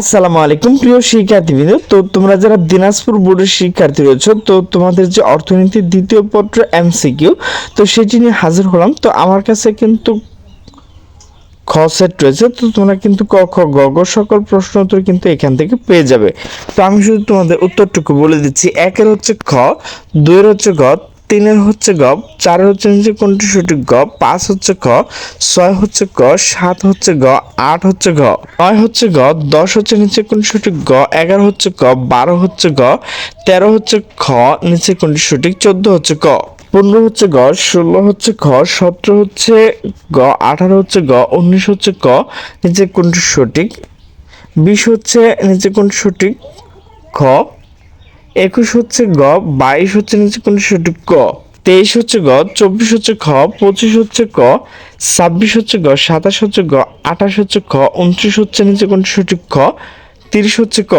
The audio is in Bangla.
আসসালামু আলাইকুম প্রিয় শিক্ষার্থীবৃন্দ। তো তোমরা যারা দিনাজপুর বোর্ডের শিক্ষার্থী রয়েছে, তো তোমাদের যে অর্থনীতির দ্বিতীয় পত্র এমসিকিউ, তো সেটি নিয়ে হাজির হলাম। তো আমার কাছে কিন্তু খ সেট রয়েছে, তো তোমরা কিন্তু ক খ গ গ সকল প্রশ্ন উত্তর কিন্তু এখান থেকে পেয়ে যাবে। তো আমি শুধু তোমাদের উত্তরটুকু বলে দিচ্ছি। একের হচ্ছে খ, দুইয়ের হচ্ছে গ, তিনের হচ্ছে গ, চারের হচ্ছে নিচে কোনটি সঠিক গ, পাঁচ হচ্ছে খ, ছয় হচ্ছে ক, সাত হচ্ছে গ, আট হচ্ছে ঘ, নয় হচ্ছে গ, দশ হচ্ছে নিচে কোনটি সঠিক গ, 11 হচ্ছে ক, 12 হচ্ছে গ, 13 হচ্ছে খ, নিচে কোনটি সঠিক, 14 হচ্ছে ক, 15 হচ্ছে গ, 16 হচ্ছে খ, 17 হচ্ছে গ, 18 হচ্ছে গ, 19 হচ্ছে ক, নিচে কোনটি সঠিক, 20 হচ্ছে নিচে কোনটি সঠিক খ, 21 হচ্ছে গ, 22 হচ্ছে নিচে কোনটি সঠিক ক, 23 হচ্ছে গ, 24 হচ্ছে খ, 25 হচ্ছে ক, 26 হচ্ছে গ, 27 হচ্ছে গ, 28 হচ্ছে খ, 29 হচ্ছে নিচে কোনটি সঠিক খ, 30 হচ্ছে ক।